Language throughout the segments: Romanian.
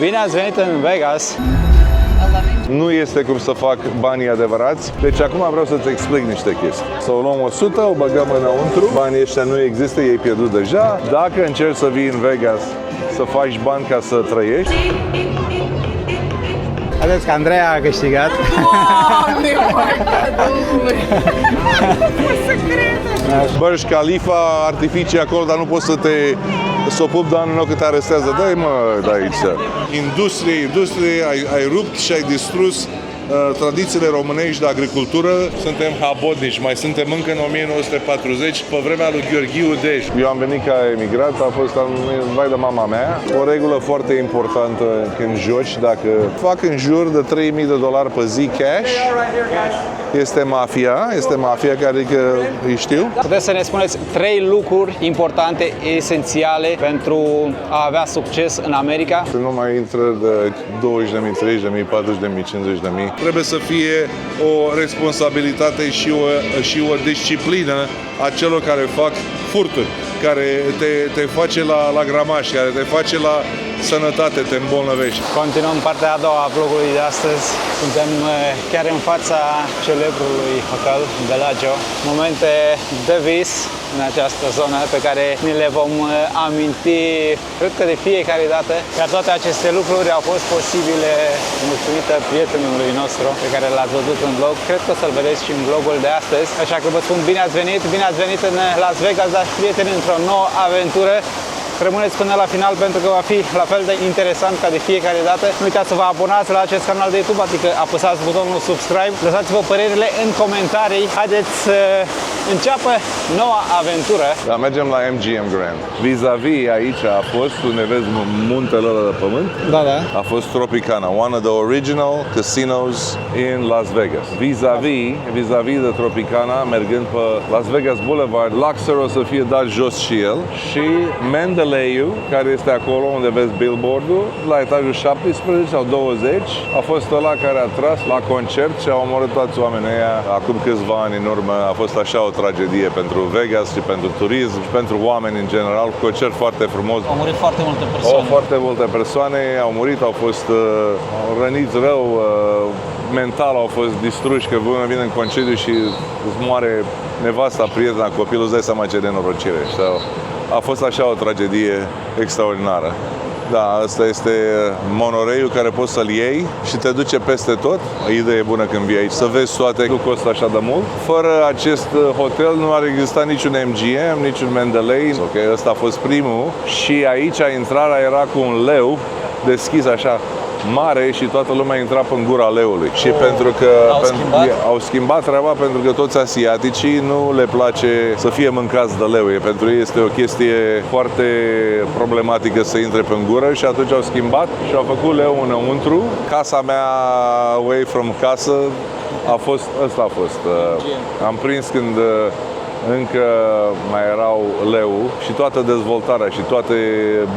Bine ați venit în Vegas! Nu este cum să fac banii adevărați. Deci acum vreau să-ți explic niște chestii. Să o luăm 100, o băgăm înăuntru. Banii ăștia nu există, ei pierdut deja. Dacă încerci să vii în Vegas să faci bani ca să trăiești, Vedeți că Andreea a câștigat. Doamne, măi, cadouri! Nu să cred! Burj Khalifa, artificii acolo, dar nu poți să o pup, dar nu că te arestează. Dai mă, de aici. Industrie, ai rupt și ai distrus tradițiile românești de agricultură. Suntem habotnici, mai suntem încă în 1940, pe vremea lui Gheorghiu Dej. Eu am venit ca emigrat, a fost vai de mama mea. O regulă foarte importantă când joci, dacă fac în jur de $3.000 pe zi cash, este mafia care adică îi știu. Puteți să ne spuneți 3 lucruri importante, esențiale pentru a avea succes în America? Nu mai intră de 20.000, 30.000, 40.000, 50.000. Trebuie să fie o responsabilitate și o disciplină a celor care fac furturi, care te face la gramaș, care te face la sănătate, te îmbolnăvești. Continuăm partea a doua a vlogului de astăzi. Suntem chiar în fața celebrului hotel Bellagio. Momente de vis în această zonă pe care ni le vom aminti, cred că de fiecare dată. Iar toate aceste lucruri au fost posibile mulțumită prietenului nostru pe care l-ați văzut în vlog. Cred că o să-l vedeți și în vlogul de astăzi. Așa că vă spun bine ați venit în Las Vegas, dar prieteni, într-o nouă aventură. Rămâneți până la final pentru că va fi la fel de interesant ca de fiecare dată. Nu uitați să vă abonați la acest canal de YouTube, adică apăsați butonul subscribe, lăsați-vă părerile în comentarii. Haideți să înceapă noua aventură. Da, mergem la MGM Grand. Vis-a-vis aici a fost, unde vezi muntele ăla de pământ, Da, da. a fost Tropicana, one of the original casinos in Las Vegas. Vis-a-vis de Tropicana, mergând pe Las Vegas Boulevard, Luxor o să fie dat jos și el și Mandalay-ul, care este acolo unde vezi billboard-ul, la etajul 17 sau 20, a fost ăla care a tras la concert și a omorât toți oamenii ăia acum câțiva ani în urmă. A fost așa o tragedie pentru Vegas și pentru turism și pentru oameni în general. Concert foarte frumos. Au murit foarte multe persoane. Foarte multe persoane au murit, au fost răniți rău, mental au fost distruși, că vin în concediu și îți moare nevasta, prietena, copilul, îți dai seama ce nenorocire. A fost așa o tragedie extraordinară. Da, asta este monoreiul care poți să-l iei și te duce peste tot. O idee bună când vii aici, să vezi toate, nu costă așa de mult. Fără acest hotel nu ar exista niciun MGM, niciun Mandalay. Ok, ăsta a fost primul și aici intrarea era cu un leu deschis așa mare și toată lumea intra în gura leului. Și pentru că au schimbat treaba, pentru că toți asiaticii nu le place să fie mâncați de leu. Pentru ei este o chestie foarte problematică să intre pe gură și atunci au schimbat și au făcut leu înăuntru. Casa mea away from casă ăsta a fost. Am prins când încă mai erau leu și toată dezvoltarea și toate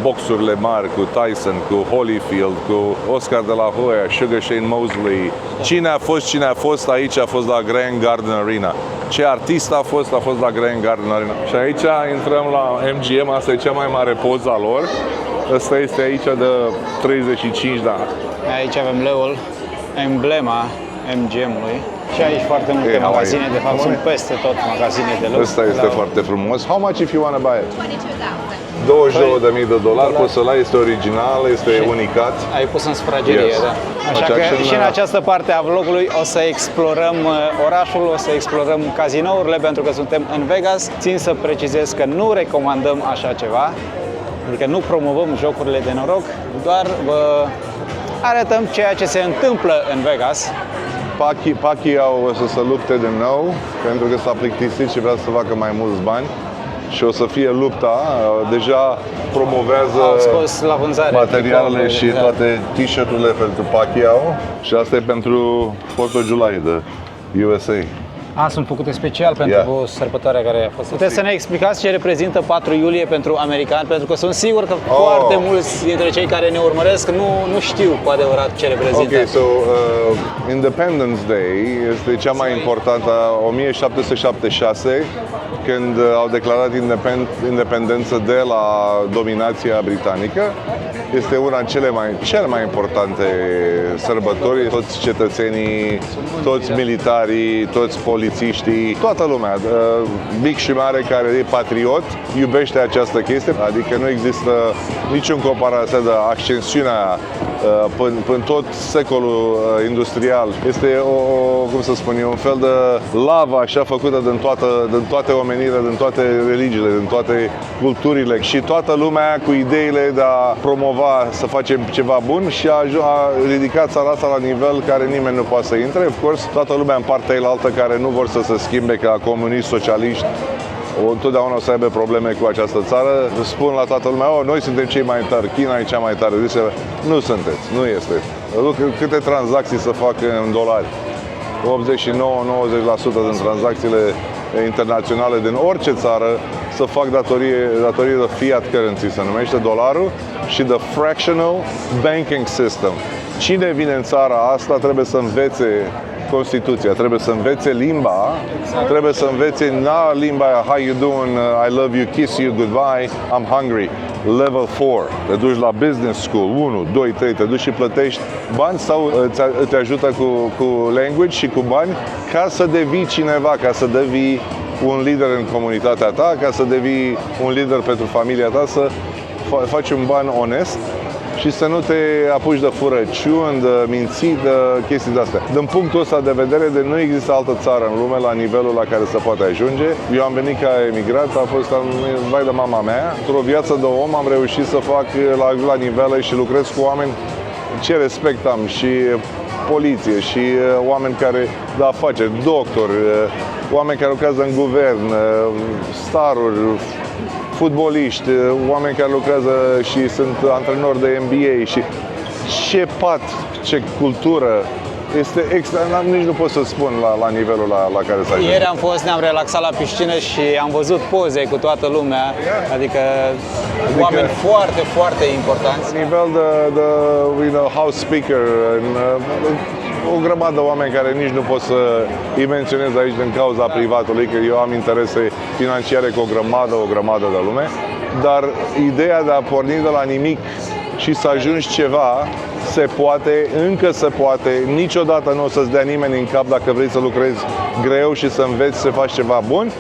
boxurile mari cu Tyson, cu Holyfield, cu Oscar de la Hoya, Sugar Shane Mosley. Cine a fost aici a fost la Grand Garden Arena. Ce artist a fost la Grand Garden Arena. Și aici intrăm la MGM, asta e cea mai mare poza lor. Ăsta este aici de 35 de ani. Aici avem leul, emblema MGM-ului. Și aici foarte multe magazine, de fapt sunt peste tot magazine de lux. Ăsta este foarte frumos. How much if you want to buy it? $22.000, poți să-l ai, este original, este unicat. Ai pus în sufragerie, Yes. da. Așa că și în această parte a vlogului o să explorăm orașul, o să explorăm cazinourile, pentru că suntem în Vegas. Țin să precizez că nu recomandăm așa ceva, adică nu promovăm jocurile de noroc, doar vă arătăm ceea ce se întâmplă în Vegas. Pacquiao o să se lupte din nou, pentru că s-a plictisit și vrea să facă mai mulți bani. Și o să fie lupta, deja promovează la vânzare materialele și toate t-shirturile pentru Pacquiao. Și asta e pentru 4th of July de USA. Sunt făcute special pentru sărbătoarea care a fost. Puteți să ne explicați ce reprezintă 4 iulie pentru americani? Pentru că sunt sigur că foarte mulți dintre cei care ne urmăresc nu știu cu adevărat ce reprezintă. Ok, so Independence Day este cea mai importantă, 1776, când au declarat independență de la dominația britanică. este una cele mai importante sărbători. Toți cetățenii, toți militarii, toți polițiștii, toată lumea, mic și mare, care e patriot, iubește această chestie. Adică nu există niciun comparație de ascensiunea până tot secolul industrial. Este cum să spun eu, un fel de lavă așa făcută din toate omenirile, din toate religiile, din toate culturile și toată lumea cu ideile de a promova să facem ceva bun și a ridicat țara asta la nivel care nimeni nu poate să intre. Of course, toată lumea în partea elaltă care nu vor să se schimbe ca comuniști, socialiști, întotdeauna o să aibă probleme cu această țară. Spun la toată lumea, noi suntem cei mai tari, China e cea mai tare. Nu sunteți, nu este. Câte tranzacții să fac în dolari? 89-90% din tranzacțiile internaționale din orice țară să fac datorie de fiat currency, se numește dolarul, și de fractional banking system. Cine vine în țara asta trebuie să învețe Constituția, trebuie să învețe limba, trebuie să învețe limba aia, how you doing, I love you, kiss you, goodbye, I'm hungry. Level 4, te duci la business school, 1, 2, 3, te duci și plătești bani sau te ajută cu language și cu bani ca să devii cineva, ca să devii un lider în comunitatea ta, ca să devii un lider pentru familia ta, să faci un ban onest și să nu te apuci de furăciuni, de minții, de chestii de-astea. Din punctul ăsta de vedere, nu există altă țară în lume la nivelul la care se poate ajunge. Eu am venit ca emigrat, vai de mama mea. Într-o viață de om am reușit să fac la nivele și lucrez cu oameni ce respect am, și poliție, și oameni care de afaceri, doctori, oameni care lucrează în guvern, staruri, fotbaliști, oameni care lucrează și sunt antrenori de NBA și ce pat, ce cultură. Este extra, nici nu pot să spun la nivelul la care s-a ajuns. Ieri ne-am relaxat la piscină și am văzut poze cu toată lumea, adică oameni foarte, foarte importanți. Nivel de house speaker, o grămadă de oameni care nici nu pot să îi menționez aici din cauza privatului, că eu am interese financiare cu o grămadă de lume, dar ideea de a porni de la nimic și să ajungi ceva, se poate, încă se poate, niciodată nu o să-ți dea nimeni în cap dacă vrei să lucrezi greu și să înveți să faci ceva bun.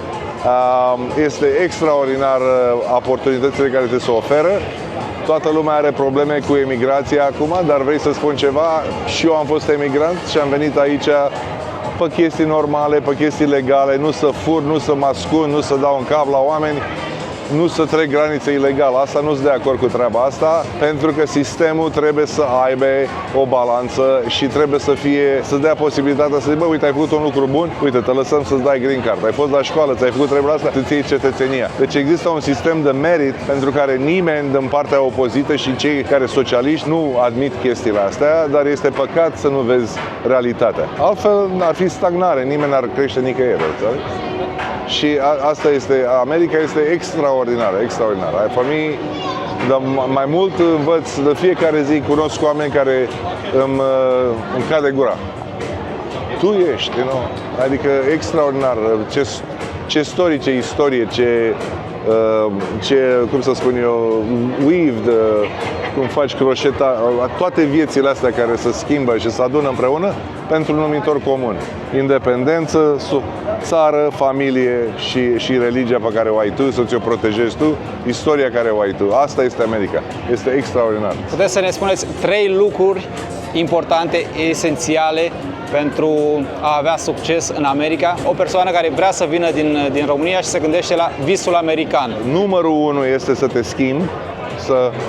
Este extraordinar oportunitățile care ți se oferă. Toată lumea are probleme cu emigrația acum, dar vrei să spun ceva? Și eu am fost emigrant și am venit aici pe chestii normale, pe chestii legale, nu să fur, nu să mă ascund, nu să dau un cap la oameni, nu să trec granițe ilegale. Asta nu sunt de acord cu treaba asta, pentru că sistemul trebuie să aibă o balanță și trebuie să dea posibilitatea să zic, bă, uite, ai făcut un lucru bun, uite, te lăsăm să-ți dai green card, ai fost la școală, ți-ai făcut treaba asta, îți iei cetățenia. Deci există un sistem de merit pentru care nimeni din partea opozită și cei care socialiști nu admit chestiile astea, dar este păcat să nu vezi realitatea. Altfel ar fi stagnare, nimeni n-ar crește nicăieri, înțelegi? Și asta este, America este extraordinară, extraordinară. Mai mult învăț, de fiecare zi cunosc oameni care îmi cade gura. Tu ești, adică extraordinar, ce story, ce istorie, ce, cum să spun eu, weaved, cum faci croșeta, toate viețile astea care se schimbă și se adună împreună pentru un numitor comun. Independență, țară, familie și religia pe care o ai tu, să ți-o protejezi tu, istoria care o ai tu. Asta este America. Este extraordinar. Puteți să ne spuneți 3 lucruri importante, esențiale pentru a avea succes în America? O persoană care vrea să vină din România și se gândește la visul american. Numărul 1 este să te schimbi,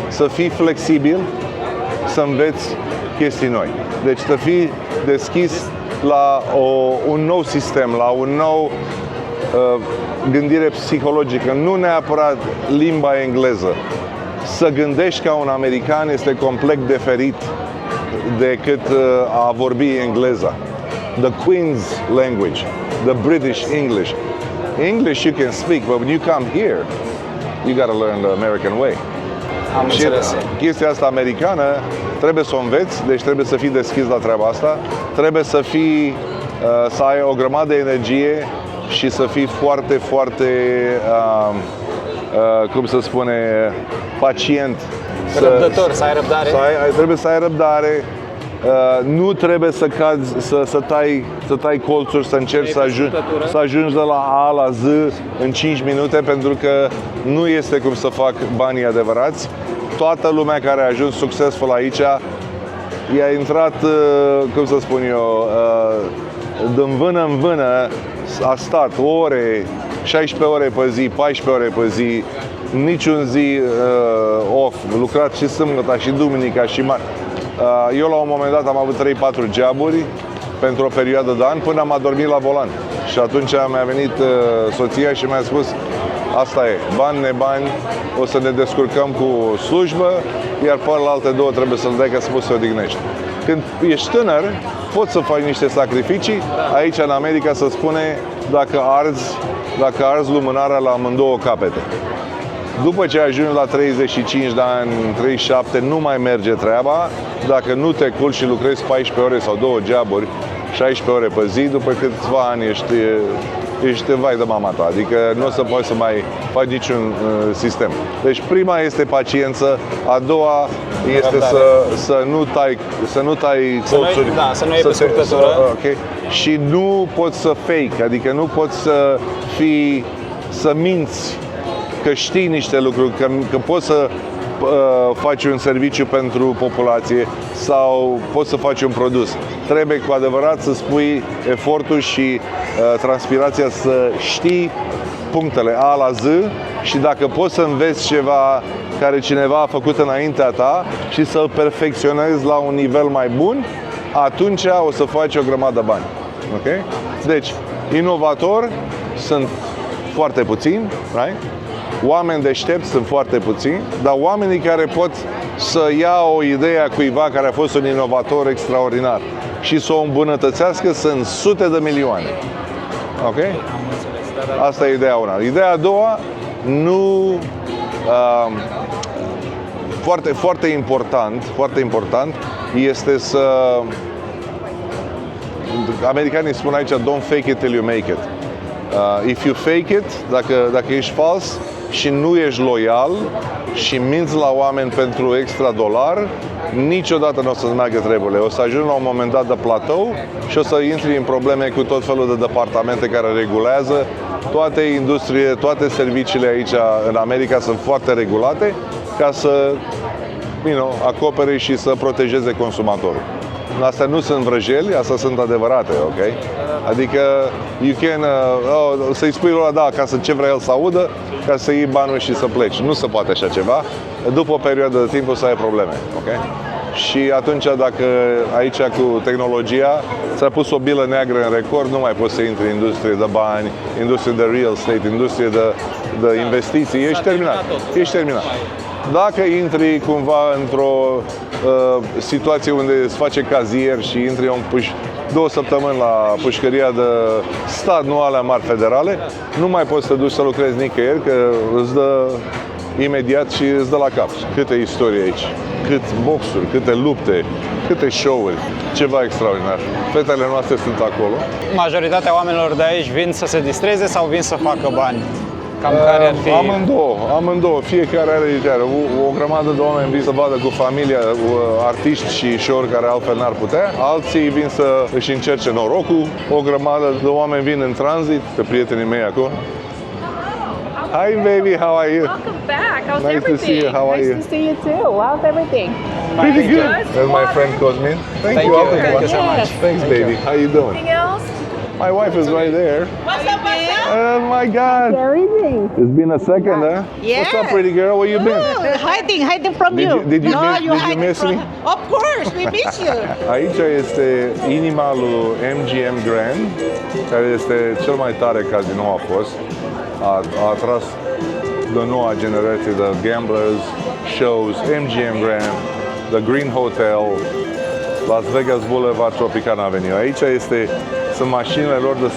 să fii flexibil, să înveți chestii noi. Deci să fii deschis la un nou sistem, la un nou gândire psihologică, nu neapărat limba engleză. Să gândești ca un american este complet diferit decât a vorbi engleza. The Queen's language, the British English. English you can speak, but when you come here, you gotta learn the American way. Am înțeles. Chestia asta americană trebuie să o înveți, deci trebuie să fii deschis la treaba asta, trebuie să ai o grămadă de energie și să fii foarte, foarte, cum să spune, pacient Răbdător, să ai răbdare. Trebuie să ai răbdare. Nu trebuie să cazi, să tai colțuri, să încerci să ajungi de la A la Z în 5 minute, pentru că nu este cum să fac banii adevărați. Toată lumea care a ajuns succesful aici i-a intrat, cum să spun eu, din vână în vână, a stat ore, 16 ore pe zi, 14 ore pe zi, niciun zi off, lucrat și sâmbătă și duminica și eu la un moment dat am avut 3-4 joburi pentru o perioadă de ani până am adormit la volan. Și atunci mi-a venit soția și mi-a spus: asta e, bani nebani, o să ne descurcăm cu slujbă, iar pe alte două trebuie să-l dai ca să poți să odihnești. Când ești tânăr, poți să faci niște sacrificii. Aici în America se spune dacă arzi lumânarea la amândouă capete. După ce ajungi la 35 de ani, 37, nu mai merge treaba. Dacă nu te culci și lucrezi 14 ore sau 2 joburi, 16 ore pe zi, după câțiva ani ești vai de mama ta. Adică nu o să poți să mai faci niciun sistem. Deci prima este paciență, a doua este să nu tai colțuri. Să nu iei pe scurtătură. Okay. Și nu poți să fake, adică nu poți să minți că știi niște lucruri, că poți să faci un serviciu pentru populație sau poți să faci un produs. Trebuie cu adevărat să spui efortul și transpirația, să știi punctele A la Z și dacă poți să înveți ceva care cineva a făcut înaintea ta și să-l perfecționezi la un nivel mai bun, atunci o să faci o grămadă de bani. Okay? Deci, inovatori sunt foarte puțini, right? Oameni deștepți sunt foarte puțini, dar oamenii care pot să ia o idee a cuiva care a fost un inovator extraordinar și să o îmbunătățească sunt sute de milioane. Ok? Asta e ideea una. Ideea a doua, foarte important este să... Americanii spun aici, don't fake it till you make it. If you fake it, dacă ești fals și nu ești loial și minți la oameni pentru extra dolar, niciodată nu o să-ți meargă treburile. O să ajungi la un moment dat de platou și o să intri în probleme cu tot felul de departamente care regulează. Toate industrie, toate serviciile aici în America sunt foarte regulate ca să acopere și să protejeze consumatorul. Astea nu sunt vrăjeli, astea sunt adevărate, ok? Adică să-i spui lui ăla, ca să ce vrea el să audă, ca să iei banul și să pleci. Nu se poate așa ceva. După o perioadă de timp o să ai probleme, ok? Și atunci, dacă aici cu tehnologia ți-a pus o bilă neagră în record, nu mai poți să intri în industrie de bani, industrie de real estate, industrie de investiții. Ești terminat. Dacă intri cumva într-o situație unde îți face cazier și intri 2 săptămâni la pușcăria de stat, nu alea mari federale, nu mai poți să te duci să lucrezi nicăieri, că îți dă imediat și îți dă la cap. Câte istorie aici, câte boxuri, câte lupte, câte show-uri, ceva extraordinar. Fetele noastre sunt acolo. Majoritatea oamenilor de aici vin să se distreze sau vin să facă bani? Cam care ar fi... Amândouă. Fiecare are o grămadă de oameni vin să vadă cu familia, artiști și show-uri care altfel n-ar putea. Alții vin să își încerce norocul. O grămadă de oameni vin în tranzit, pe prietenii mei acolo. Hi baby, how are you? Welcome back. How's Nice everything? to see you. How are you? Nice to see you too. How's everything? Pretty good. Good. That's my friend Cosmin. Thank you. Thank you so much. Thanks baby. How you doing? Anything else? My wife is right there. What's up, Oh my God. Everything. It's been a second, huh? Yeah. What's up, pretty girl? Where you been? Hiding from Did you. you No, miss- you did you hiding miss from... me? Of course, we miss you. Aici este inima lui MGM Grand, care este cel mai tare casino a fost. A atras de noua generație de gamblers, shows, MGM Grand, The Green Hotel, Las Vegas Boulevard, Tropicana Avenue. Aici sunt mașinile lor de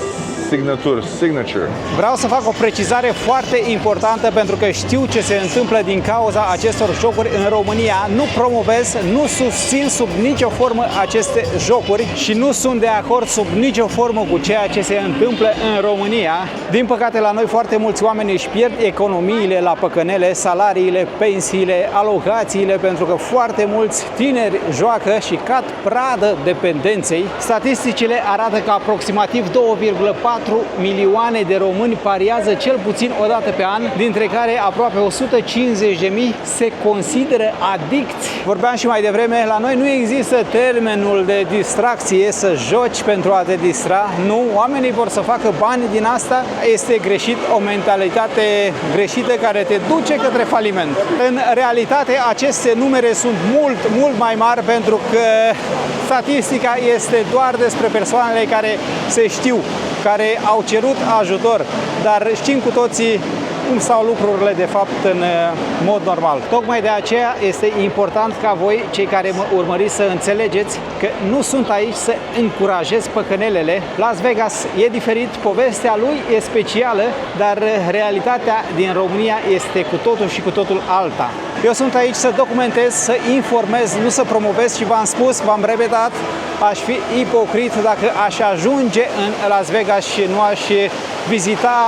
signature. Vreau să fac o precizare foarte importantă pentru că știu ce se întâmplă din cauza acestor jocuri în România. Nu promovez, nu susțin sub nicio formă aceste jocuri și nu sunt de acord sub nicio formă cu ceea ce se întâmplă în România. Din păcate, la noi foarte mulți oameni își pierd economiile la păcănele, salariile, pensiile, alocațiile, pentru că foarte mulți tineri joacă și cad pradă dependenței. Statisticile arată că aproximativ 2,4 milioane de români pariază cel puțin o dată pe an, dintre care aproape 150.000 se consideră adicți. Vorbeam și mai devreme, la noi nu există termenul de distracție, să joci pentru a te distra. Nu, oamenii vor să facă bani din asta. Este greșit, o mentalitate greșită care te duce către faliment. În realitate, aceste numere sunt mult mai mari pentru că statistica este doar despre persoanele care se știu, care au cerut ajutor, dar știm cu toții cum stau lucrurile de fapt în mod normal. Tocmai de aceea este important ca voi, cei care mă urmăriți, să înțelegeți că nu sunt aici să încurajez păcănelele. Las Vegas e diferit, povestea lui e specială, dar realitatea din România este cu totul și cu totul alta. Eu sunt aici să documentez, să informez, nu să promovez și v-am spus, v-am repetat, aș fi ipocrit dacă aș ajunge în Las Vegas și nu aș vizita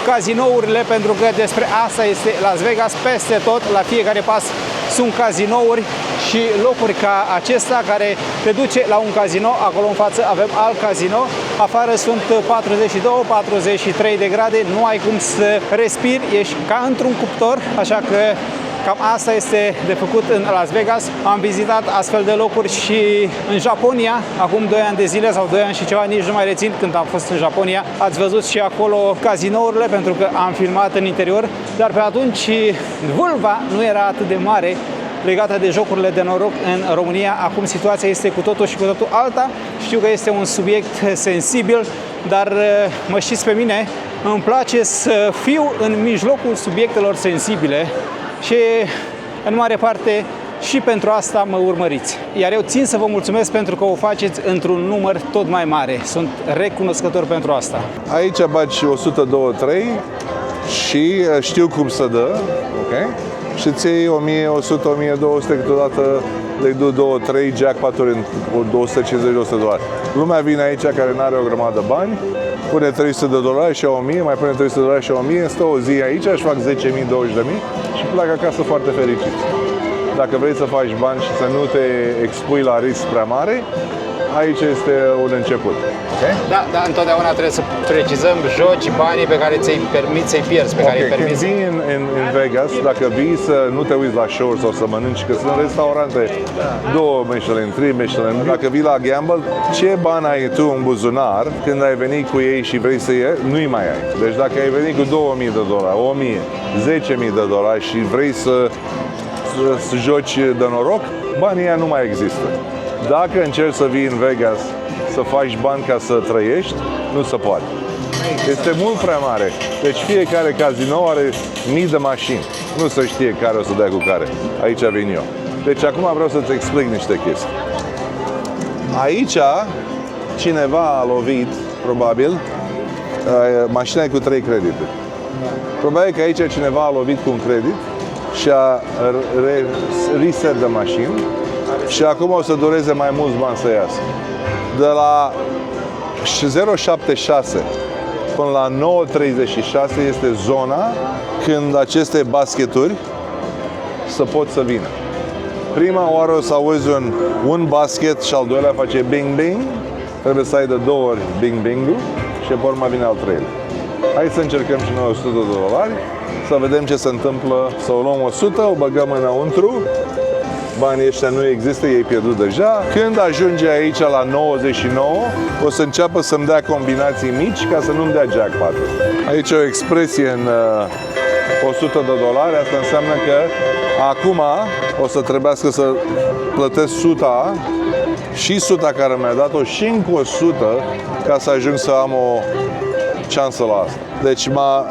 cazinourile, pentru că despre asta este Las Vegas. Peste tot, la fiecare pas, sunt cazinouri și locuri ca acesta care te duce la un casino. Acolo în față avem alt casino, afară sunt 42-43 de grade, nu ai cum să respiri, ești ca într-un cuptor, așa că cam asta este de făcut în Las Vegas. Am vizitat astfel de locuri și în Japonia, acum 2 ani de zile sau 2 ani și ceva, nici nu mai rețin când am fost în Japonia. Ați văzut și acolo cazinourile, pentru că am filmat în interior, dar pe atunci vâlva nu era atât de mare legată de jocurile de noroc în România. Acum situația este cu totul și cu totul alta. Știu că este un subiect sensibil, dar mă știți pe mine, îmi place să fiu în mijlocul subiectelor sensibile și în mare parte și pentru asta mă urmăriți. Iar eu țin să vă mulțumesc pentru că o faceți într-un număr tot mai mare. Sunt recunoscător pentru asta. Aici bagi 102-3 și știu cum să dă, ok? Și ți iei 1100, 1200, câteodată le du 2-3 jackpot-uri în $250. Lumea vine aici care nu are o grămadă de bani, pune $300 și 1000, mai pune $300 și 1000, stă o zi aici, își fac 10.000, 20.000 și pleacă acasă foarte fericiți. Dacă vrei să faci bani și să nu te expui la risc prea mare, aici este un început. Okay? Da, dar întotdeauna trebuie să precizăm, joci banii pe care ți-ai permis să-i pierzi, pe care îi permiți. Când vii în Vegas, dacă vii să nu te uiți la show sau să mănânci, că sunt restaurante 2 Michelin, 3 Michelin, dacă vii la gamble, ce bani ai tu în buzunar când ai venit cu ei și vrei să iei, nu-i mai ai. Deci dacă ai venit cu $2.000, 1.000, 10.000 și vrei să joci de noroc, banii ăia nu mai există. Dacă încerci să vii în Vegas să faci bani ca să trăiești, nu se poate. Este mult prea mare. Deci fiecare casino are mii de mașini. Nu se știe care o să dea cu care. Aici vin eu. Deci acum vreau să-ți explic niște chestii. Aici cineva a lovit, probabil, mașina e cu 3 credite. Probabil că aici cineva a lovit cu un credit și a reset de mașină și acum o să dureze mai mulți bani să iasă. De la 0,76 până la 9,36 este zona când aceste basketuri să pot să vină. Prima oară o să auzi un basket și al doilea face bing-bing, trebuie să ai de 2 ori bing-bing-ul și pe urmă vine al treilea. Hai să încercăm și noi $100, să vedem ce se întâmplă. Să o luăm 100, o băgăm înăuntru, banii ăștia nu există, ei pierdut deja. Când ajunge aici la 99, o să înceapă să-mi dea combinații mici ca să nu-mi dea jackpot-ul. Aici o expresie în $100, asta înseamnă că acum o să trebuiască să plătesc 100 și 100 care mi-a dat-o și încă 100 ca să ajung să am o șansă la asta. Deci mi-a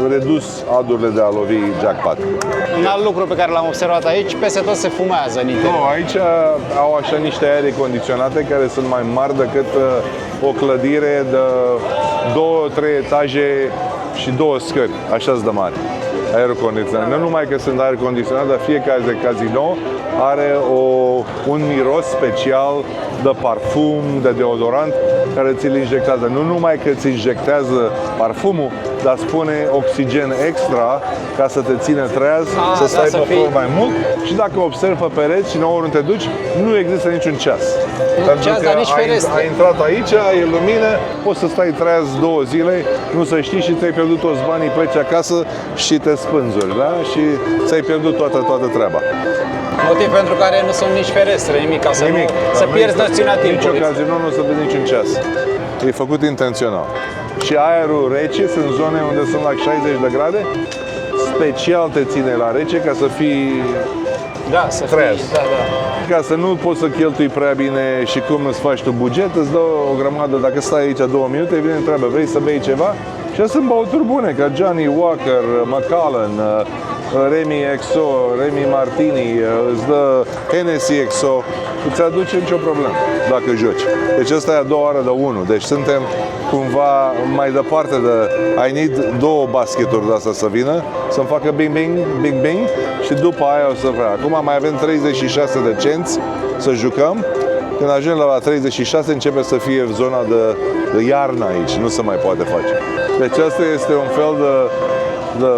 redus adurile de a lovi jackpot. Un alt lucru pe care l-am observat aici, peste tot se fumează în interior. Nu, aici au așa niște aere condiționate care sunt mai mari decât o clădire de 2-3 etaje și 2 scări, așa-ți de mare. Aerul condiționat. Nu numai că sunt aer condiționat, dar fiecare casino are un miros special de parfum, de deodorant, care ți-l injectează. Nu numai că ți injectează parfumul, dar spune oxigen extra ca să te ține treaz, să stai pe foc mai mult. Și dacă observi pe pereți și oriunde te duci, nu există niciun ceas. Pentru ceas, că dar nici ferestre. ai intrat aici, e lumină, poți să stai treaz 2 zile, nu să știi și ți-ai pierdut toți banii, pleci acasă și te spânzuri, da? Și ți-ai pierdut toată treaba. Motiv pentru care nu sunt nici ferestre, nimic, ca să, Nimic. să pierzi noțiunea Nici timpului. casino nu o să vezi niciun ceas. E făcut intențional. Și aerul rece, sunt zone unde sunt la 60 de grade, special te ține la rece ca să fii Da, să treaz. fii, da. Ca să nu poți să cheltui prea bine și cum îți faci tu buget, îți dă o grămadă, dacă stai aici 2 minute, vine întreabă, vrei să bei ceva? Și sunt băuturi bune, ca Johnny Walker, Macallan, Remy XO, Remy Martini, îți dă Hennessy XO, îți aduce nicio problemă dacă joci. Deci ăsta e a doua oară de 1, deci suntem cumva mai departe de I need 2 basketuri de asta să vină, să-mi facă bing bing, bing bing și după aia o să vrea. Acum mai avem 36 de cenți să jucăm. Când ajungem la 36 începe să fie zona de iarnă aici, nu se mai poate face. Deci asta este un fel de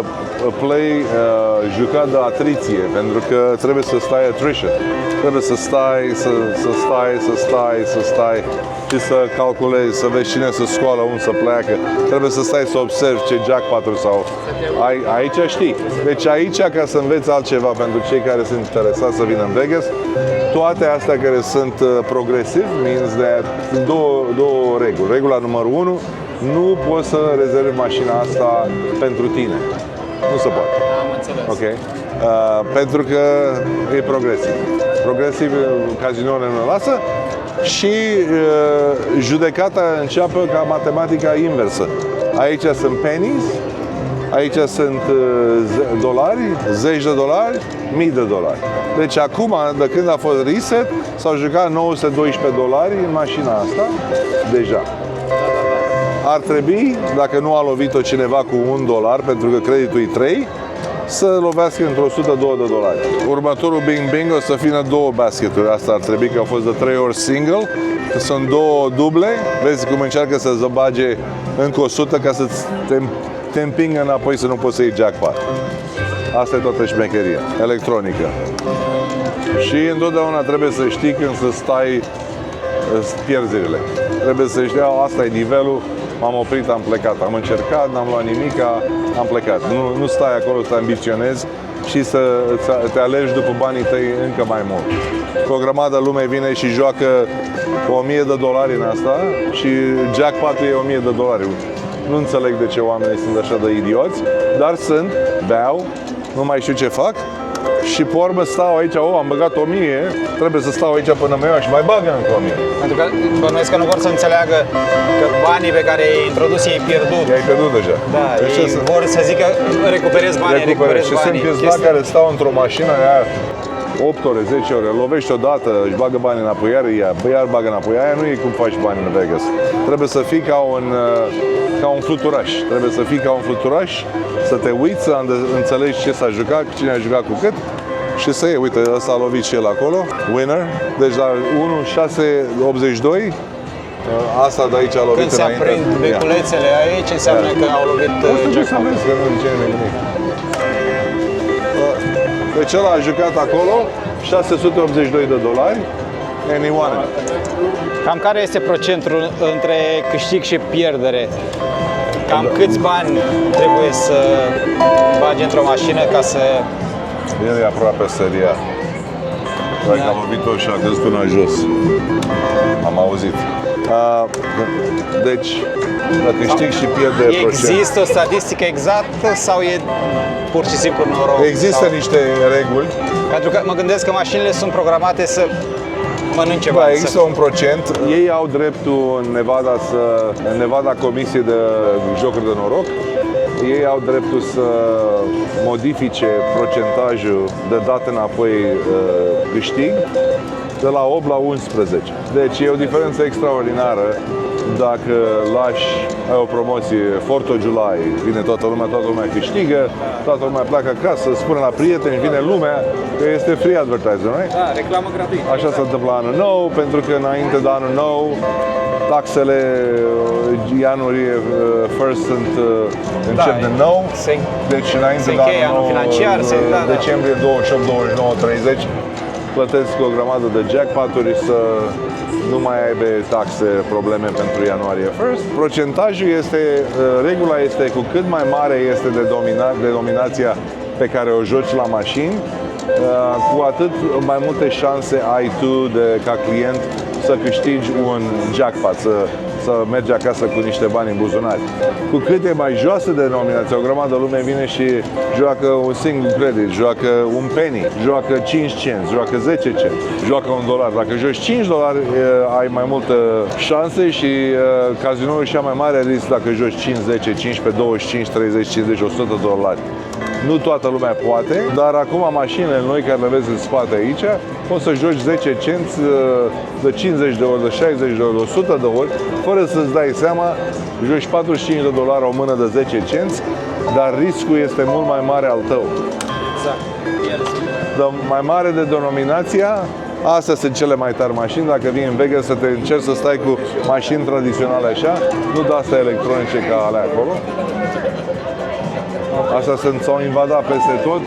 play jucat de atriție, pentru că trebuie să stai attrition. Trebuie să stai și să calculezi, să vezi cine se scoală, unde să pleacă. Trebuie să stai să observi ce jackpot-uri sau... Aici știi. Deci aici, ca să înveți altceva pentru cei care sunt interesați să vină în Vegas, toate astea care sunt progresiv, means that două reguli. Regula numărul 1, nu poți să rezervi mașina asta pentru tine. Nu se poate. Am înțeles. Ok? Pentru că e progresiv. Progresiv, cazinourile nu lasă și judecata începe ca matematica inversă. Aici sunt pennies, aici sunt dolari, $10, $1000. Deci acum, de când a fost reset, s-au jucat $912 în mașina asta, deja. Ar trebui, dacă nu a lovit-o cineva cu $1, pentru că creditul e 3, să lovească într-o $102. Următorul Bing Bing o să fie 2 basketuri. Asta ar trebui, că au fost de 3 ori single, că sunt 2 duble. Vezi cum încearcă să bage încă 100 ca să te împingă înapoi să nu poți să iei jackpot. Asta e toată șmecheria electronică. Și întotdeauna trebuie să știi când să stai pierderile. Trebuie să știi, asta e nivelul, m-am oprit, am plecat, am încercat, n-am luat nimic, am plecat. Nu stai acolo să te ambiționezi și să te alegi după banii tăi încă mai mult. Cu o grămadă lume vine și joacă cu $1000 în asta și jackpot-ul e $1000. Nu înțeleg de ce oamenii sunt așa de idioți, dar beau, nu mai știu ce fac. Și pe urmă stau aici, am băgat 1000, trebuie să stau aici până mă iau și mai bagă încă 1000. Pentru că bănuiesc că nu vor să înțeleagă că banii pe care i-ai introdus i-ai pierdut. I-ai pierdut deja. Da, Deci ei vor să zică recuperezi banii, recuperezi și sunt banii. câțiva care stau într-o mașină aia 8 ore, 10 ore, lovești odată, își bagă banii înapoi, iar bagă înapoi. Aia nu e cum faci bani în Vegas. Trebuie să fii ca un fluturaș. Trebuie să fii ca un fluturaș, să te uiți, să înțelegi ce s-a jucat, cine a jucat cu cât și să iei. Uite, ăsta a lovit și el acolo, winner. Deci la 1,682, asta de aici a lovit Când se aprind beculețele aici, înseamnă că au lovit jackpot. Că nu zice nimic. Deci ăla a jucat acolo $682. Anyone. Cam care este procentul între câștig și pierdere? Cam câți bani trebuie să bagi într-o mașină ca să... El e aproape seriat. Dacă am lovit-o și a căzut până jos. Am auzit. Deci, dacă câștig și pierde procent. Există o statistică exactă sau e pur și simplu noroc? Există niște reguli. Pentru că mă gândesc că mașinile sunt programate să mănânce Da, bani. există un procent. Ei au dreptul în Nevada Comisie de Jocuri de Noroc. Ei au dreptul să modifice procentajul de dat înapoi câștig de la 8 la 11. Deci e o diferență extraordinară dacă lași, ai o promoție 4th of July, vine toată lumea câștigă, toată lumea pleacă acasă, spune la prieteni, vine lumea, că este free advertising, right? Da, reclamă gratuită. Așa se întâmplă anul nou, pentru că înainte de anul nou, taxele ianuarie 1st încep din nou. Deci înainte de încheie anul anul nou, financiar, decembrie 28, 29, 30, plătesc o grămadă de jackpot-uri să nu mai aibă taxe, probleme pentru ianuarie 1st. Procentajul este, regula este cu cât mai mare este de dominația pe care o joci la mașini, cu atât mai multe șanse ai tu ca client să câștigi un jackpot, să mergi acasă cu niște bani în buzunar. Cu cât e mai joasă denominația, o grămadă lume vine și joacă un single credit, joacă un penny, joacă 5 cenți, joacă 10 cenți, joacă $1. Dacă joci $5, ai mai multe șanse și cazinoul și mai mare risc dacă joci 5, 10, 15, 25, 30, 50, $100. Nu toată lumea poate, dar acum mașinile noi care le vezi în spate aici, poți să joci 10 cenți de 50 de ori, de 60 de ori, de 100 de ori, fără să-ți dai seama, joci $45 o mână de 10 cenți, dar riscul este mult mai mare al tău. Exact. De mai mare de denominația, astea sunt cele mai tari mașini. Dacă vii în Vegas să te încerci să stai cu mașini tradiționale așa, nu de astea electronice ca alea acolo. Astea s-au invadat peste tot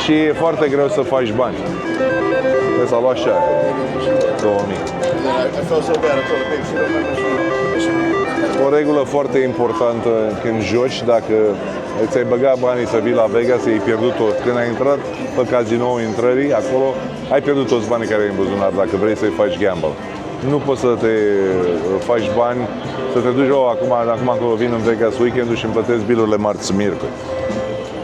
și e foarte greu să faci bani. S-a luat și aia, 2000. O regulă foarte importantă când joci, dacă ți-ai băgat banii să vii la Vegas, ai pierdut tot. Când ai intrat pe cazinoul intrării, acolo, ai pierdut toți banii care ai în buzunar dacă vrei să-i faci gamble. Nu poți să te faci bani, să te duci, acum acolo vin în Vegas weekendul și îmi plătesc bilurile marți-miercuri.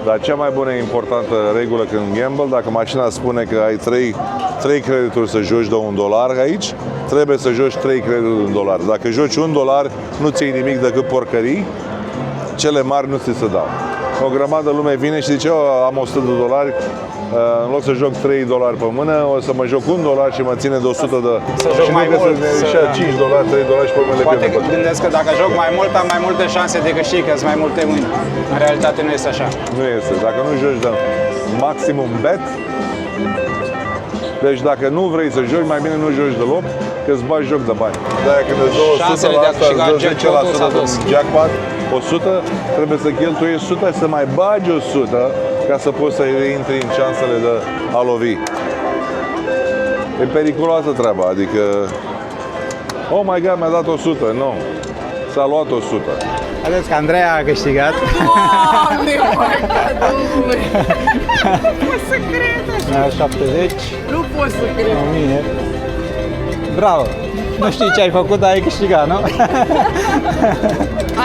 Dar cea mai bună importantă regulă când gamble, dacă mașina spune că ai 3 credituri să joci de $1 aici, trebuie să joci 3 credituri de $1. Dacă joci $1, nu ți iei nimic decât porcării, cele mari nu ți se dau. O grămadă lume vine și zice, am $100, în loc să joc $3 pe mână, o să mă joc $1 și mă ține de 100 de... Să joc mai mult, să... $5, $3 și pe mână le Poate pierd. gândesc că dacă joc mai mult, am mai multe șanse de câștig, că sunt mai multe mâini. În realitate nu este așa. Nu este. Dacă nu joci de maximum bet, deci dacă nu vrei să joci, mai bine nu joci deloc, că îți bagi joc de bani. Dar când îți dă 100 șansele la de a asta, câștiga îți dă 10% jackpot-ul din jackpot, 100, trebuie să cheltuiești 100 și să mai bagi 100 ca să poți să intri în șansele de a lovi. E periculoasă treaba, adică oh my god, mi-a dat 100, nu. S-a luat 100. Vedeți că Andreea a câștigat. Doamne, domnule! Nu pot să cred! 70, Nu pot să cred! 1000. Bravo! Nu știi ce ai făcut, dar ai câștigat, nu?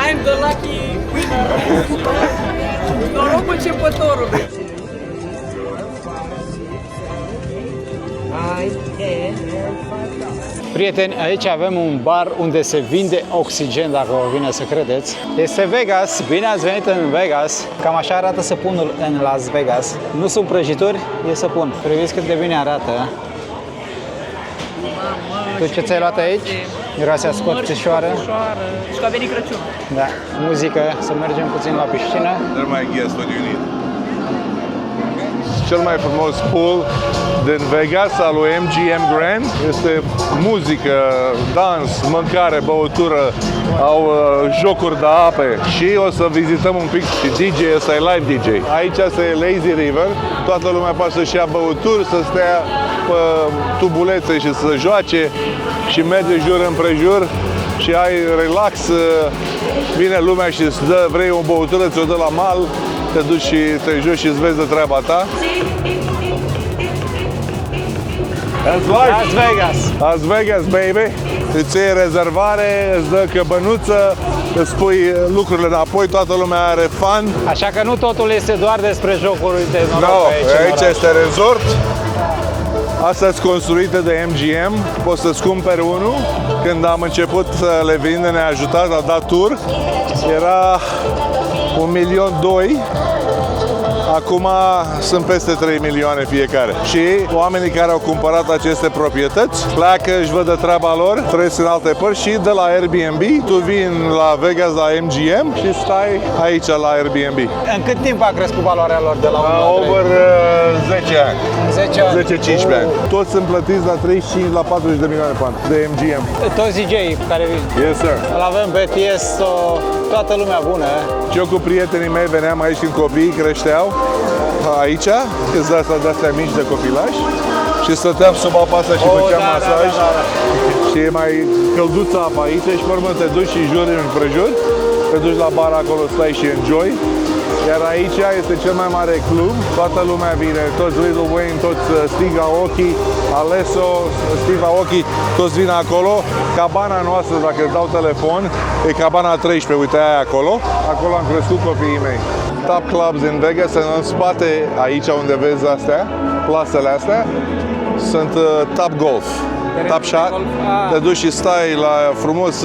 I'm the lucky winner! Noroc începătorului! Prieteni, aici avem un bar unde se vinde oxigen, dacă vă vine să credeți. Este Vegas, bine ați venit în Vegas. Cam așa arată săpunul în Las Vegas. Nu sunt prăjituri, e săpun. Priviți cât de bine arată. Tu ce ți-ai luat aici? Miroase a scoțișoară. Și că a venit Crăciun. Da, muzică, să mergem puțin la piscină. They're my guests, what do you need? Cel mai frumos pool din Vegas, al lui MGM Grand. Este muzică, dans, mâncare, băutură, au jocuri de ape și o să vizităm un pic și DJ, ăsta e live DJ. Aici este Lazy River, toată lumea poate să-și ia băuturi, să stea pe tubulețe și să joace și merge jur împrejur și ai relax, vine lumea și îți dă, vrei o băutură, ți-o dă la mal, te duci și te joci și îți vezi de treaba ta. Las Vegas! Las Vegas, baby! Îți iei rezervare, îți dă căbănuță, îți pui lucrurile înapoi, toată lumea are fan. Așa că nu totul este doar despre jocuri de noroc No, aici în oraș. este resort. Astea sunt construite de MGM, poți să-ți cumperi unul. Când am început să le vinde, ne-a ajutat, a dat tur. Era 1.200.000 Acum sunt peste 3 milioane fiecare. Și oamenii care au cumpărat aceste proprietăți pleacă, își văd de treaba lor, trăiesc în alte părți și de la Airbnb tu vii la Vegas la MGM și stai aici la Airbnb. În cât timp a crescut valoarea lor de la 1 la 3? Over 10 ani. 10 ani. 10-15 ani. Toți sunt plătiți la 35 la 40 de milioane pe an de MGM. Toți DJ care vin. Yes, sir. Îl avem pe Tiesto, toată lumea bună. Și eu cu prietenii mei veneam aici când copiii creșteau aici, de-astea mici de copilași și stăteam sub apa asta și făceam masaj. Și e mai călduță apa aici și pe urmă te duci și juri împrejur, te duci la bar acolo, stai și enjoy. Iar aici este cel mai mare club, toată lumea vine, toți Lil Wayne, toți Steve Aoki, Alesso, Steve Aoki, toți vin acolo. Cabana noastră, dacă îți dau telefon, e cabana 13, uite aia acolo. Acolo am crescut copiii mei. Top clubs în Vegas, în spate, aici unde vezi astea, plasele astea, sunt Top Golf, Top Shot. Te duci și stai la frumos,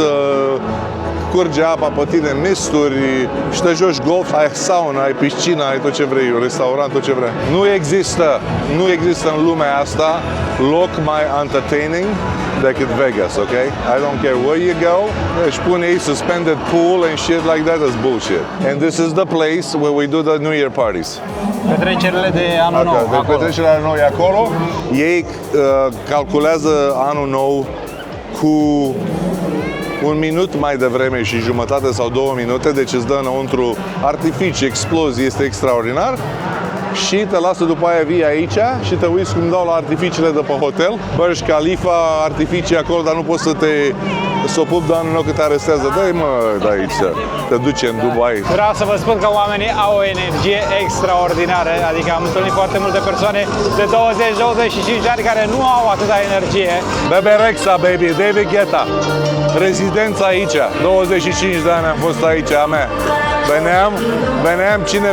curge apa pe tine, misturi și te joci golf, ai sauna, ai piscina, ai tot ce vrei, un restaurant, tot ce vrei. Nu există în lumea asta loc mai entertaining decât Vegas, ok? I don't care where you go, își pune ei suspended pool and shit like that, is bullshit. And this is the place where we do the New Year parties. Petrecerile de anul nou acolo. Petrecerile de anul nou e acolo. Ei calculează anul nou cu un minut mai devreme și jumătate sau 2 minute, deci îți dă înăuntru artificii, explozii, este extraordinar. Și te lasă după aia vii aici și te uiți cum dau la artificiile de pe hotel. Burj Khalifa, artificii acolo, dar nu poți să o pup de anul nou că te arestează. Dă-i mă de aici, te duce în Dubai. Vreau să vă spun că oamenii au o energie extraordinară, adică am întâlnit foarte multe persoane de 20-25 de ani care nu au atâta energie. Bebe Rexha, baby, David Guetta. Rezidența aici, 25 de ani am fost aici, a mea. Veneam, cine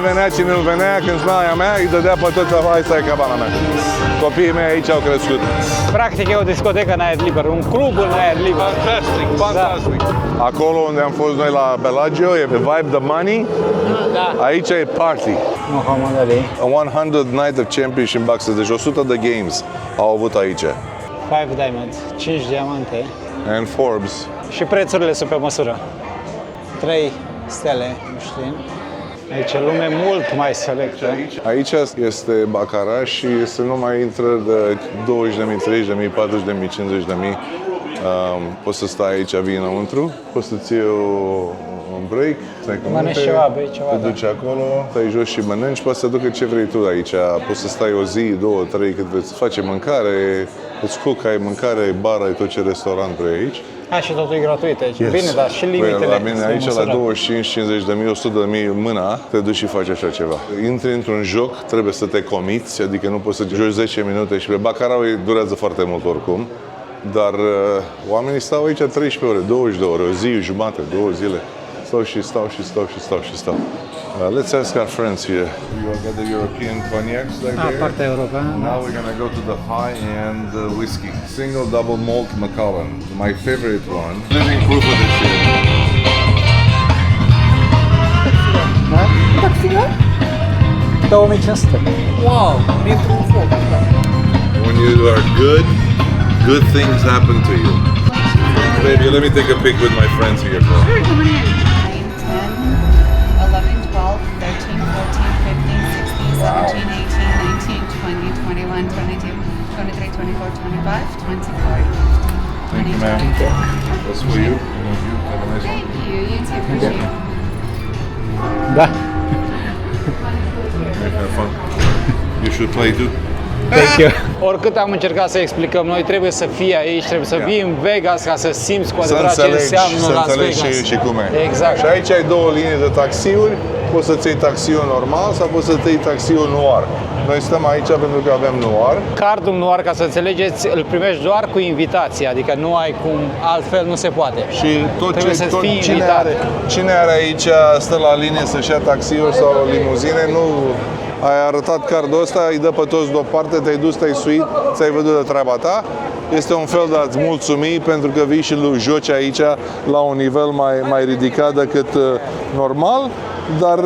nu venea, când spunea aia mea, îi dădea pe toți, hai stai cabana mea. Copiii mei aici au crescut. Practic e o discotecă în aer liber, un club în aer liber. Fantastic. Acolo unde am fost noi la Bellagio, e Vibe the Money. Da. Aici e party. Muhammad Ali. A 100 Night of Championship Boxers, deci 100 de games au avut aici. 5 diamonds, 5 diamante. And Forbes. Și prețurile sunt pe măsură. 3 stele, nu știu. Aici e lume mult mai selectă. Aici este Baccarat și se nu mai intră de 20.000, 30.000, 40.000, 50.000. Poți să stai aici, vii înăuntru, poți să-ți iei un break, stai cu mănânci ceva, bei ceva, te duci acolo, stai jos și mănânci, poți să ducă ce vrei tu aici. Poți să stai o zi, 2, 3, cât îți face mâncare, îți cook, ai mâncare, ai bar, ai tot ce restaurant vrei aici. Și totul e gratuit aici. Yes. Bine, dar și limitele. La mine aici la 25, 50 de mii, 100 de mii mâna, te duci și faci așa ceva. Intri într-un joc, trebuie să te comiți, adică nu poți să joci 10 minute și pe Baccarat durează foarte mult oricum. Dar oamenii stau aici 13 ore, 20 de ore, o zi, jumate, 2 zile. Stau. Let's ask our friends here. You got the European cognacs like there. Partea europeană. Now we're gonna go to the high-end whiskey. Single double malt Macallan, my favorite one. Living proof of this shit. Так всегда? 2500. Wow, metru foc. When you are good things happen to you. Baby, let me take a pic with my friends here. 9, 10, 11, 12, 13, 14, 15, 16, 17, 18, 19, 20, 21, 22, 23, 24, 25, 24, Thank you, ma'am. That's for you. Thank you. Have a nice one. Thank you. You too. Appreciate it. Da. Have fun. You should play too. Thank you. Oricât am încercat să explicăm, noi trebuie să fii aici, trebuie să vii în Vegas ca să simți cu adevărat ce înseamnă Las Vegas. Și cum e. Exact. Și aici ai 2 linii de taxiuri, poți să-ți iei taxiul normal sau poți să-ți iei taxiul noir. Noi stăm aici pentru că avem noir. Cardul noir, ca să înțelegeți, îl primești doar cu invitație, adică nu ai cum, altfel nu se poate. Și tot trebuie să fii invitat. Cine are aici, stă la linie să-și ia taxiuri sau limuzine, nu... Ai arătat cardul ăsta, îi dă pe toți deoparte, te-ai dus, te-ai suit, ți-ai văzut de treaba ta. Este un fel de a-ți mulțumi pentru că vii și joci aici la un nivel mai ridicat decât normal. dar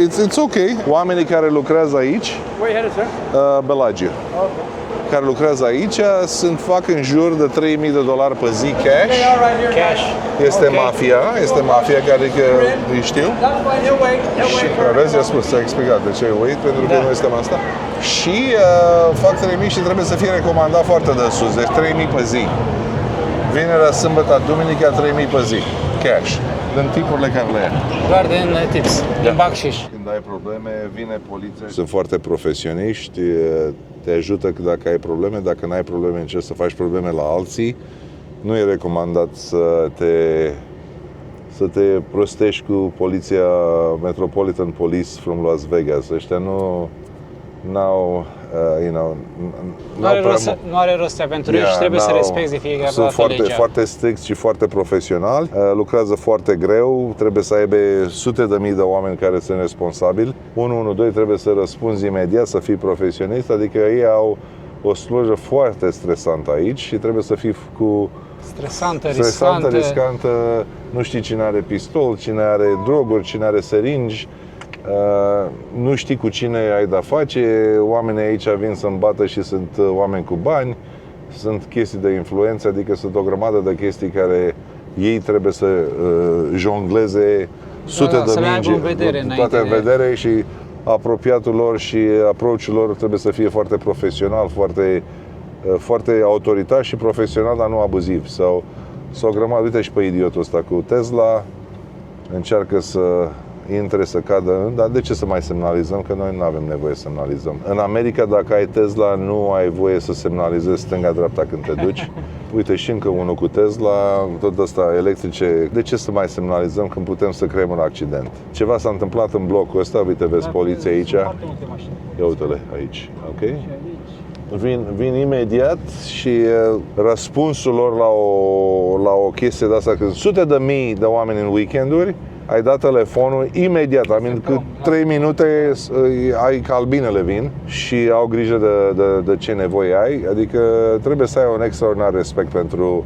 it's ok. Oamenii care lucrează aici, Where you headed, sir? Bellagio, care lucrează aici, fac în jur de $3,000 pe zi cash. They are right here. Cash. Este mafia care că îi știu. That's fine. He'll wait. He'll Și wait for vezi, a spus, ți-a explicat de ce wait, pentru că Da. noi suntem asta. Și fac 3.000 și trebuie să fie recomandat foarte de sus, deci 3.000 pe zi. Vinerea, sâmbătă, duminica, 3.000 pe zi, cash, din tipurile care le ia. Doar din tips, din bacșiș. Când ai probleme, vine poliția. Sunt foarte profesioniști, te ajută dacă ai probleme, dacă nu ai probleme, încerci să faci probleme la alții. Nu e recomandat să te prostești cu poliția Metropolitan Police from Las Vegas. Ăștia n-au Nu are rost să aventurezi și trebuie să respecti de fiecare sunt dată foarte, legea. foarte stricți și foarte profesionali, lucrează foarte greu, trebuie să aibă sute de mii de oameni care sunt responsabili. 112 trebuie să răspunzi imediat, să fii profesionist, adică ei au o slujbă foarte stresantă aici și trebuie să fii cu Stresantă, riscantă, nu știi cine are pistol, cine are droguri, cine are seringi, nu știi cu cine ai de-a face, oamenii aici vin să îmbată și sunt oameni cu bani, sunt chestii de influență, adică sunt o grămadă de chestii care ei trebuie să jongleze sute de să le mingi, aibă în vedere toate în înainte vedere și apropiatul lor și approach-ul lor trebuie să fie foarte profesional, foarte autoritar și profesional, dar nu abuziv. Sau o grămadă, uite și pe idiotul ăsta cu Tesla, încearcă să intre, să cadă în, dar de ce să mai semnalizăm? Că noi nu avem nevoie să semnalizăm. În America, dacă ai Tesla, nu ai voie să semnalizezi stânga-dreapta când te duci. Uite și încă unul cu Tesla, tot ăsta electrice. De ce să mai semnalizăm când putem să creăm un accident? Ceva s-a întâmplat în blocul ăsta, uite, vezi poliția aici. Ia uite-le aici, ok? Vin imediat și răspunsul lor la o chestie de asta, când sute de mii de oameni în weekenduri, ai dat telefonul imediat, cât 3 minute ai albinele vin și au grijă de ce nevoie ai, adică trebuie să ai un extraordinar respect pentru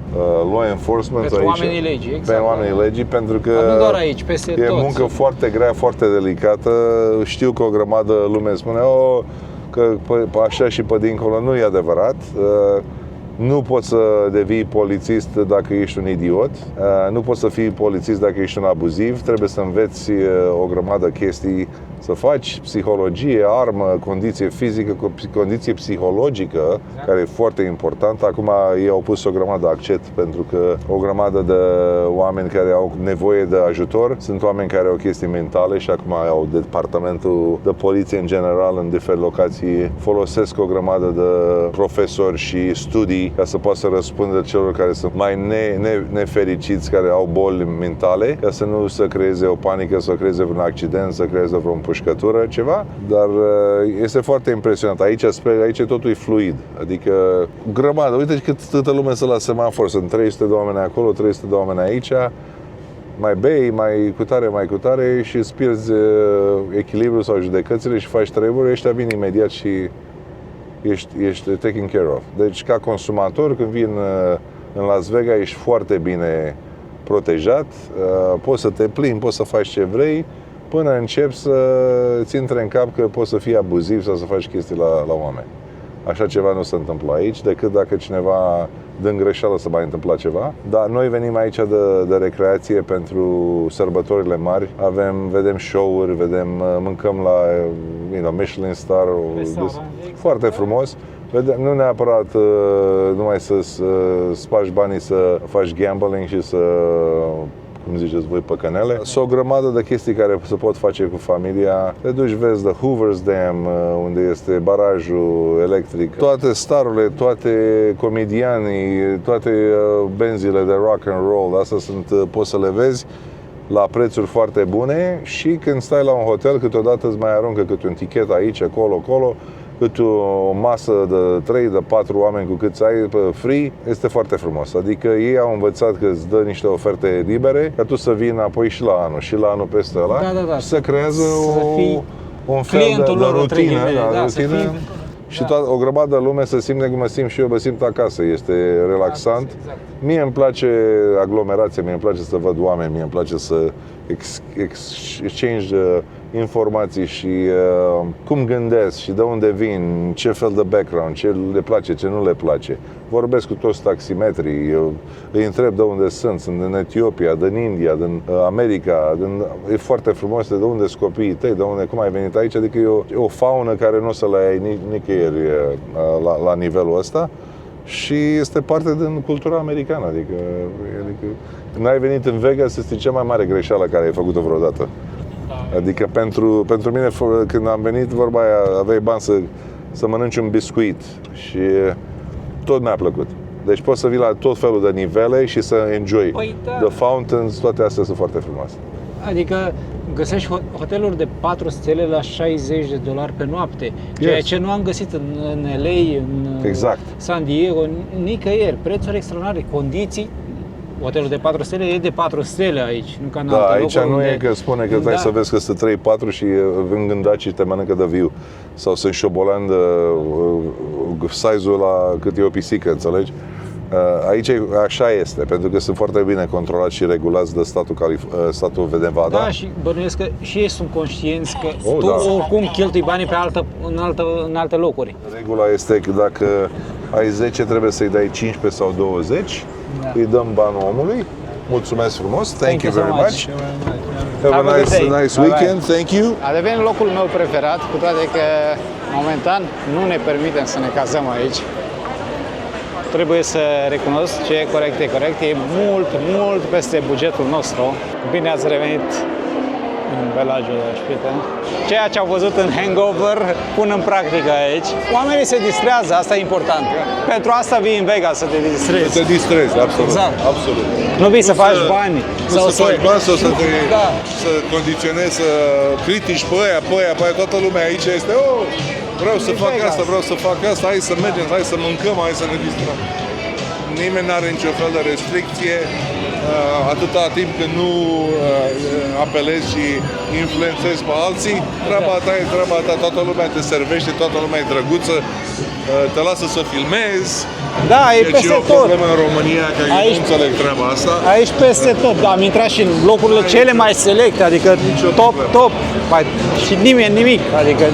law enforcement pentru aici, oamenii legii, exact. pe oamenii legii, pentru că nu doar aici, peste e tot. muncă foarte grea, foarte delicată. Știu că o grămadă lume spune că așa și pe dincolo, nu e adevărat. Nu poți să devii polițist dacă ești un idiot, nu poți să fii polițist dacă ești un abuziv, trebuie să înveți o grămadă chestii, să faci psihologie, armă, condiție fizică, condiție psihologică, care e foarte importantă. Acum ei au pus o grămadă de accent pentru că o grămadă de oameni care au nevoie de ajutor sunt oameni care au chestii mentale și acum au departamentul de poliție în general în diferite locații, folosesc o grămadă de profesori și studii ca să poată să răspundă celor care sunt mai nefericiți, care au boli mentale, ca să nu să creeze o panică, să creeze un accident, să creeze vreo împușcătură, ceva, dar este foarte impresionant. Aici totul e fluid, adică grămadă, uite câtă lume să la semafor, sunt 300 de oameni acolo, 300 de oameni aici, mai bei, mai cu tare și îți pierzi echilibrul sau judecățile și faci treburi, ăștia vin imediat și ești taken care of. Deci, ca consumator, când vin în Las Vegas, ești foarte bine protejat, poți să te plimbi, poți să faci ce vrei, până începi să-ți intre în cap că poți să fii abuziv sau să faci chestii la oameni. Așa ceva nu se întâmplă aici, decât dacă cineva dă în greșeală să mai întâmpla ceva. Dar noi venim aici de recreație pentru sărbătorile mari. Vedem show-uri, mâncăm la Michelin Star, foarte frumos. Nu neapărat numai să spargi banii, să faci gambling și să, cum ziceți voi, păcănele. Sunt o grămadă de chestii care se pot face cu familia. Te duci, vezi de Hoover's Dam, unde este barajul electric. Toate starurile, toate comedianii, toate benzile de rock and roll, astea poți să le vezi la prețuri foarte bune și când stai la un hotel, câteodată îți mai aruncă câte un tichet aici, acolo, cât o masă de 3, de 4 oameni cu câți ai pe free, este foarte frumos. Adică ei au învățat că îți dă niște oferte libere, ca tu să vii înapoi și la anul peste ăla și să creează un fel de rutină. Și o grămadă de lume să simte cum mă simt și eu, mă simt acasă, este relaxant. Mie îmi place aglomerația, mie îmi place să văd oameni, mie îmi place să exchange informații și cum gândesc și de unde vin, ce fel de background, ce le place, ce nu le place. Vorbesc cu toți taximetrii, îi întreb de unde sunt din Etiopia, din India, din America, e foarte frumos de unde sunt copiii tăi, de unde, cum ai venit aici, adică e o faună care nu o să le ai nicăieri la nivelul ăsta. Și este parte din cultura americană, adică n-ai venit în Vegas, este cea mai mare greșeală care ai făcut-o vreodată. Adică pentru mine, când am venit, vorba aia, aveai bani să mănânci un biscuit și tot mi-a plăcut. Deci poți să vii la tot felul de nivele și să enjoy. Păi, da. The fountains, toate astea sunt foarte frumoase. Adică găsești hoteluri de 4 stele la $60 pe noapte, ceea ce nu am găsit în LA, în Exact. San Diego, nicăieri. Prețuri extraordinare, condiții. Hotelul de 4 stele e de 4 stele aici, nu ca în Da, alte aici locuri nu unde... e că spune că trebuie să vezi că sunt 3-4 și vin gândaci și te mănâncă de viu. Sau sunt șobolan de size-ul la cât e o pisică, înțelegi? Aici așa este, pentru că sunt foarte bine controlați și regulați de statul Nevada. Da, și bănuiesc că și ei sunt conștienți că tu da. oricum cheltui banii pe în alte locuri. Regula este că dacă ai 10, trebuie să-i dai 15 sau 20, îi dăm banul omului. Mulțumesc frumos, thank you very much. Have a nice weekend, thank you. A devenit locul meu preferat, cu toate că momentan nu ne permitem să ne cazăm aici. Trebuie să recunosc ce e corect, e mult peste bugetul nostru. Bine ați revenit în Bellagio, dragi prieteni. Ceea ce au văzut în Hangover pun în practică aici. Oamenii se distrează, asta e important. Pentru asta vii în Vegas, să te distrezi. Să te distrezi, absolut. Exact. Absolut. Nu vii să faci bani. Nu să faci bani sau Da. să condiționezi, să critici pe aia, toată lumea aici este vreau să fac asta, vreau să fac asta, hai să mergem, hai să mâncăm, hai să ne distrăm. Nimeni nu are nicio fel de restricție atâta timp când nu apelezi și influențezi pe alții. Treaba ta e treaba ta, toată lumea te servește, toată lumea e drăguță, te lasă să filmezi. Da, e deci peste e o tot. problemă în România, că eu nu înțeleg treaba asta. Aici peste tot, am intrat și în locurile cele mai selecte, adică top, și nimeni nimic, adică...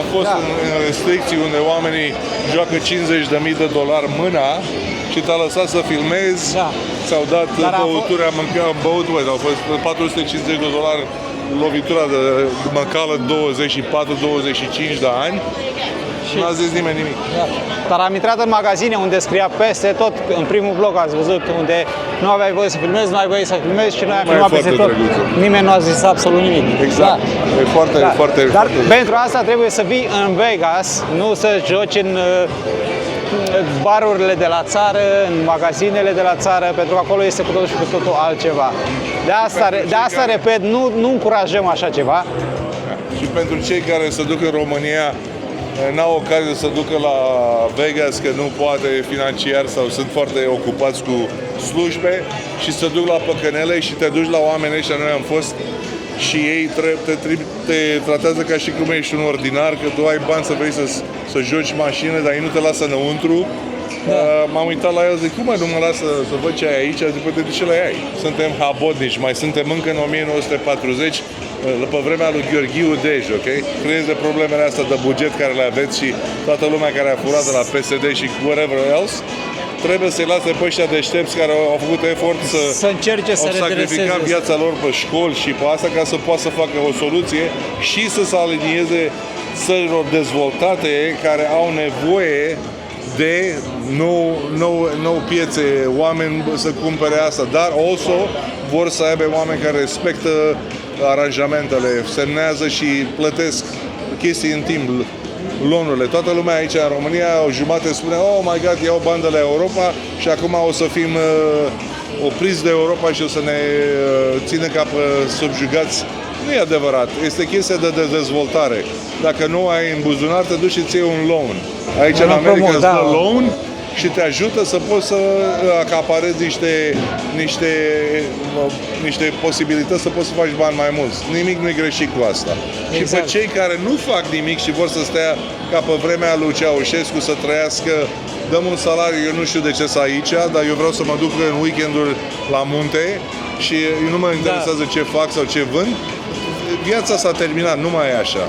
Am fost în restricții unde oamenii joacă $50.000 mâna și te-a lăsat să filmezi, ți-au dat băuturi, am băut, au fost $450 lovitura de măcală 24-25 de ani și n-a zis nimeni nimic. Da. Dar am intrat în magazine unde scria peste tot, în primul bloc ați văzut, unde nu aveai voie să filmezi, nu ai voie să filmezi și noi am filmat peste tot. Drăguță. Nimeni nu a zis absolut nimic. Exact. Da. E foarte. Dar pentru asta trebuie să vii în Vegas, nu să joci în barurile de la țară, în magazinele de la țară, pentru că acolo este cu totul și cu totul altceva. De asta repet, nu încurajăm așa ceva. Și pentru cei care se duc în România, n-au ocazie să ducă la Vegas, că nu poate financiar sau sunt foarte ocupați cu slujbe și să duc la păcănele și te duci la oamenii ăștia, noi am fost și ei te tratează ca și cum ești un ordinar, că tu ai bani să vrei să joci mașină, dar ei nu te lasă înăuntru. M-am uitat la el, zic, cum nu mă lasă să văd ce ai aici? Zic, de ce le ai? Suntem habotnici, mai suntem încă în 1940, pe vremea lui Gheorghiu Dej, ok? Creezi de problemele astea de buget care le aveți și toată lumea care a furat de la PSD și whatever else, trebuie să-i lase pe ăștia deștepți care au făcut efort să încerce să sacrifica viața lor pe școli și pe asta ca să poată să facă o soluție și să se alinieze țărilor dezvoltate care au nevoie de nou piețe, oameni să cumpere asta, dar also vor să aibă oameni care respectă aranjamentele, semnează și plătesc chestii în timp, lonurile. Toată lumea aici în România, o jumătate spune, oh my god, iau bani de la Europa și acum o să fim opriți de Europa și o să ne țină ca subjugați. Nu e adevărat, este chestia de dezvoltare. Dacă nu ai în buzunar, te duci și îți iei un loan. Aici în America îți dă loan și te ajută să poți să acaparezi niște posibilități să poți să faci bani mai mulți. Nimic nu e greșit cu asta. Exact. Și pe cei care nu fac nimic și vor să stea ca pe vremea lui Ceaușescu să trăiască, dăm un salariu, eu nu știu de ce să aici, dar eu vreau să mă duc în weekenduri la munte și nu mă interesează ce fac sau ce vând. Viața s-a terminat, nu mai e așa.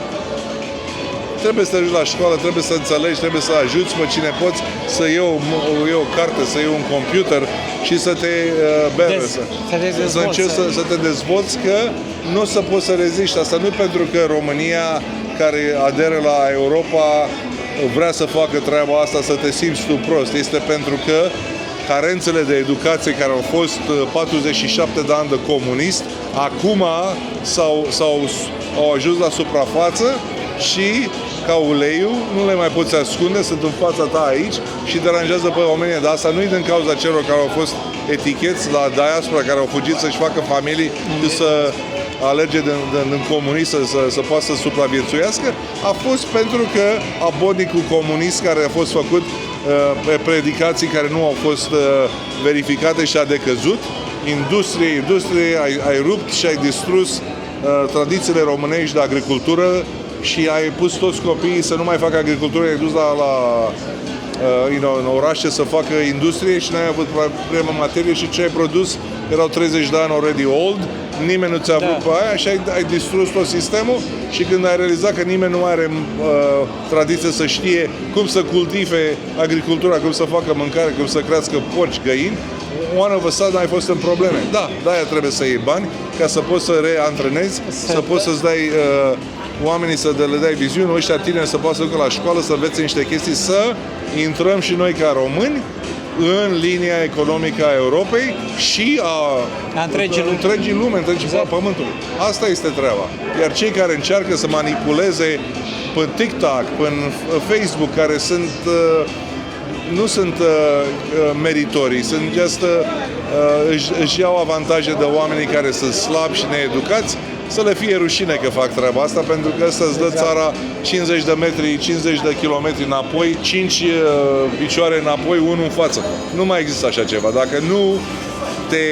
Trebuie să te duci la școală, trebuie să înțelegi, trebuie să ajuți pe cine poți să iei o carte, să iei un computer și să te să încerci să te dezvolți, că nu o să poți să reziști. Asta nu pentru că România, care aderă la Europa, vrea să facă treaba asta, să te simți tu prost. Este pentru că carențele de educație care au fost 47 de ani de comunist, acum au ajuns la suprafață și ca uleiul nu le mai poți ascunde, sunt în fața ta aici și deranjează pe oamenii. Dar asta nu e din cauza celor care au fost eticheți la diaspora, care au fugit să-și facă familii și să alerge din comunism să poată să supraviețuiască. A fost pentru că abonicul comunist care a fost făcut pe predicații care nu au fost verificate și a decăzut. Industrie ai rupt și ai distrus tradițiile românești de agricultură și ai pus toți copiii să nu mai facă agricultură, ai dus în orașe să facă industrie și n-ai avut prima materie și ce ai produs erau 30 de ani already old, nimeni nu ți-a avut pe aia și ai distrus tot sistemul și când ai realizat că nimeni nu are tradiție să știe cum să cultive agricultura, cum să facă mâncare, cum să crească porci, găini, one of a sudden ai fost în probleme. Da, de-aia trebuie să iei bani ca să poți să reantrenezi, să poți să-ți dai oamenii să le dai viziune, ăștia tineri să poată să ducă la școală, să învețe niște chestii, să intrăm și noi ca români în linia economică a Europei și a întregii lume, pământului. Asta este treaba. Iar cei care încearcă să manipuleze pe TikTok, pe Facebook, care nu sunt meritorii, sunt just, își iau avantaje de oamenii care sunt slabi și needucați, să le fie rușine că fac treaba asta, pentru că ăsta îți dă țara 50 de metri, 50 de kilometri înapoi, 5 picioare înapoi, unul în față. Nu mai există așa ceva. Dacă nu te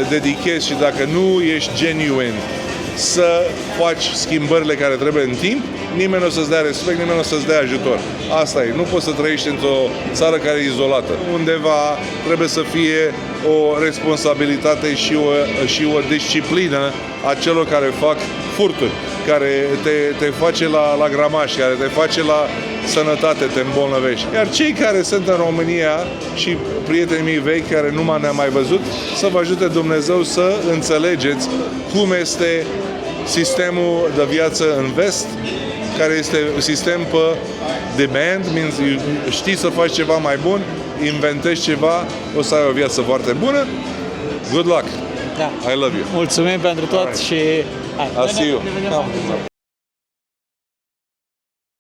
dedichezi și dacă nu ești genuine să faci schimbările care trebuie în timp, nimeni nu o să-ți dea respect, nimeni nu o să-ți dea ajutor. Asta e. Nu poți să trăiești într-o țară care e izolată. Undeva trebuie să fie o responsabilitate și o disciplină a celor care fac furturi, care te face la gramaș, care te face la sănătate, te îmbolnăvești. Iar cei care sunt în România și prietenii mei vechi care nu ne-am mai văzut, să vă ajute Dumnezeu să înțelegeți cum este sistemul de viață în vest, care este un sistem pe demand, știi să faci ceva mai bun, inventezi ceva, o să ai o viață foarte bună. Good luck! Da. I love you! Mulțumim pentru tot și... I'll see you!